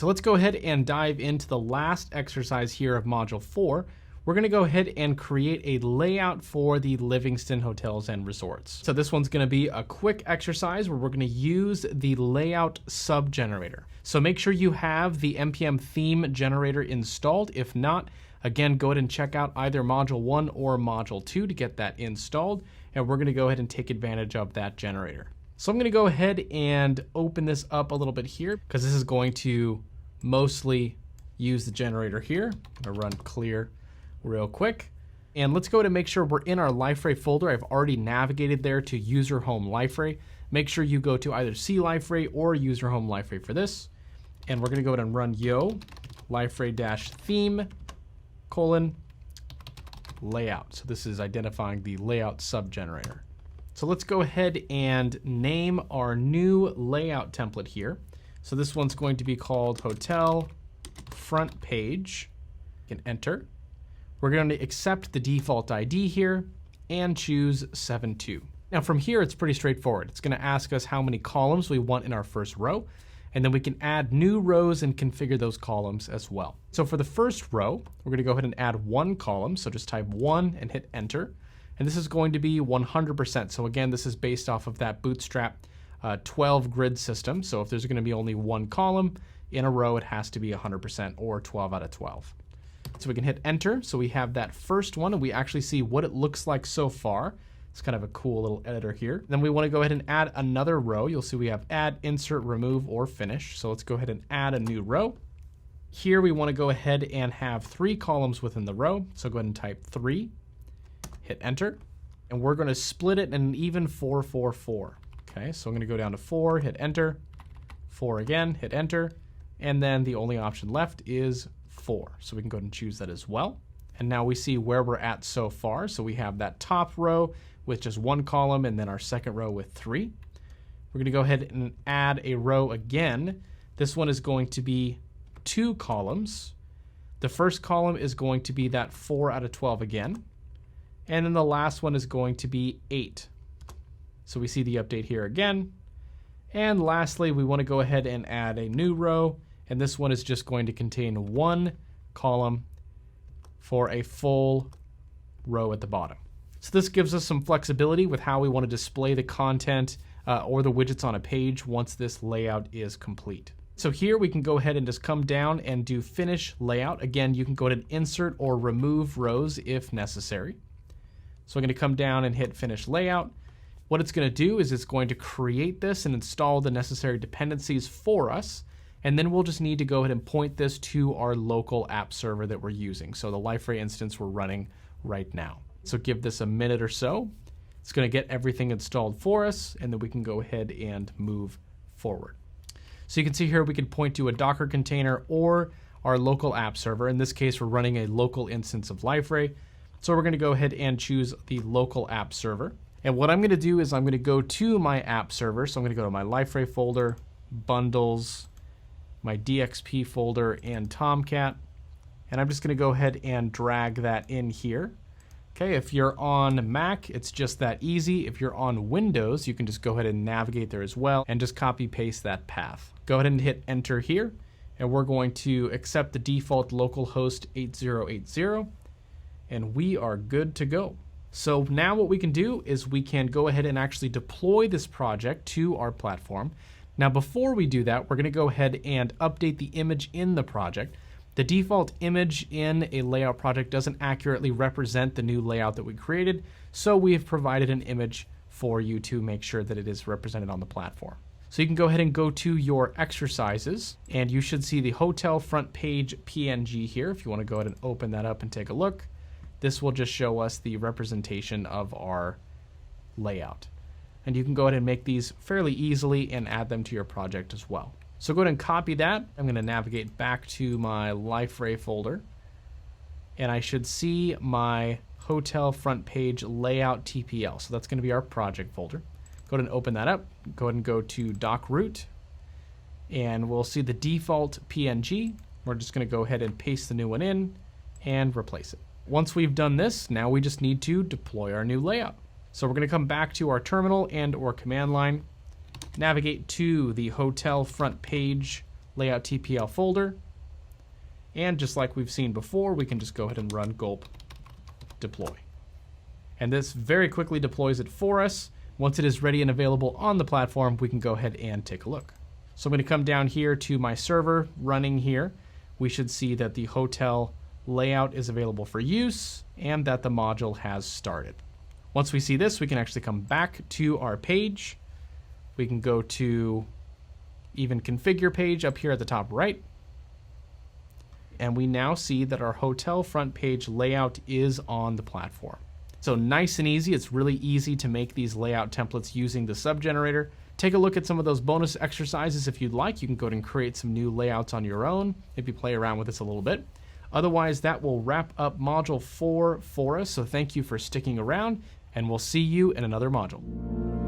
So let's go ahead and dive into the last exercise here of Module 4. We're going to go ahead and create a layout for the Livingston Hotels and Resorts. So this one's going to be a quick exercise where we're going to use the layout sub generator. So make sure you have the npm theme generator installed. If not, again, go ahead and check out either Module 1 or Module 2 to get that installed. And we're going to go ahead and take advantage of that generator. So I'm going to go ahead and open this up a little bit here because this is going to mostly use the generator here. I'm going to run clear real quick. And let's go ahead and make sure we're in our Liferay folder. I've already navigated there to user home Liferay. Make sure you go to either C Liferay or user home Liferay for this. And we're going to go ahead and run yo Liferay-theme : layout. So this is identifying the layout sub generator. So let's go ahead and name our new layout template here. So this one's going to be called Hotel Front Page. You can enter. We're going to accept the default ID here and choose 7.2. Now from here, it's pretty straightforward. It's going to ask us how many columns we want in our first row, and then we can add new rows and configure those columns as well. So for the first row, we're going to go ahead and add one column. So just type 1 and hit enter. And this is going to be 100%. So again, this is based off of that Bootstrap 12 grid system. So if there's going to be only one column in a row, it has to be 100% or 12 out of 12. So we can hit enter. So we have that first one, and we actually see what it looks like so far. It's kind of a cool little editor here. Then we want to go ahead and add another row. You'll see we have add, insert, remove, or finish. So let's go ahead and add a new row. Here we want to go ahead and have 3 columns within the row. So go ahead and type 3, hit enter, and we're going to split it in an even 4, 4, 4. Okay, so I'm going to go down to 4, hit enter, 4 again, hit enter, and then the only option left is 4. So we can go ahead and choose that as well. And now we see where we're at so far. So we have that top row with just 1 column, and then our second row with 3. We're going to go ahead and add a row again. This one is going to be 2 columns. The first column is going to be that 4 out of 12 again. And then the last one is going to be 8. So we see the update here again. And lastly, we want to go ahead and add a new row. And this one is just going to contain 1 column for a full row at the bottom. So this gives us some flexibility with how we want to display the content or the widgets on a page once this layout is complete. So here we can go ahead and just come down and do finish layout. Again, you can go ahead and insert or remove rows if necessary. So I'm going to come down and hit finish layout. What it's going to do is it's going to create this and install the necessary dependencies for us. And then we'll just need to go ahead and point this to our local app server that we're using. So the Liferay instance we're running right now. So give this a minute or so. It's going to get everything installed for us, and then we can go ahead and move forward. So you can see here we can point to a Docker container or our local app server. In this case, we're running a local instance of Liferay. So we're going to go ahead and choose the local app server. And what I'm going to do is I'm going to go to my app server. So I'm going to go to my Liferay folder, bundles, my DXP folder, and Tomcat. And I'm just going to go ahead and drag that in here. Okay, if you're on Mac, it's just that easy. If you're on Windows, you can just go ahead and navigate there as well and just copy paste that path. Go ahead and hit enter here. And we're going to accept the default localhost 8080. And we are good to go. So now what we can do is we can go ahead and actually deploy this project to our platform. Now before we do that, we're going to go ahead and update the image in the project. The default image in a layout project doesn't accurately represent the new layout that we created, so we have provided an image for you to make sure that it is represented on the platform. So you can go ahead and go to your exercises, and you should see the hotel front page PNG here. If you want to go ahead and open that up and take a look, this will just show us the representation of our layout. And you can go ahead and make these fairly easily and add them to your project as well. So go ahead and copy that. I'm going to navigate back to my Liferay folder, and I should see my hotel front page layout TPL. So that's going to be our project folder. Go ahead and open that up. Go ahead and go to doc root, and we'll see the default PNG. We're just going to go ahead and paste the new one in and replace it. Once we've done this, now we just need to deploy our new layout. So we're going to come back to our terminal and or command line, navigate to the hotel front page layout TPL folder. And just like we've seen before, we can just go ahead and run gulp deploy. And this very quickly deploys it for us. Once it is ready and available on the platform, we can go ahead and take a look. So I'm going to come down here to my server running here. We should see that the hotel layout is available for use and that the module has started. Once we see this, we can actually come back to our page. We can go to even configure page up here at the top right. And we now see that our hotel front page layout is on the platform. So nice and easy. It's really easy to make these layout templates using the sub generator. Take a look at some of those bonus exercises if you'd like. You can go ahead and create some new layouts on your own if you play around with this a little bit. Otherwise, that will wrap up module 4 for us. So thank you for sticking around, and we'll see you in another module.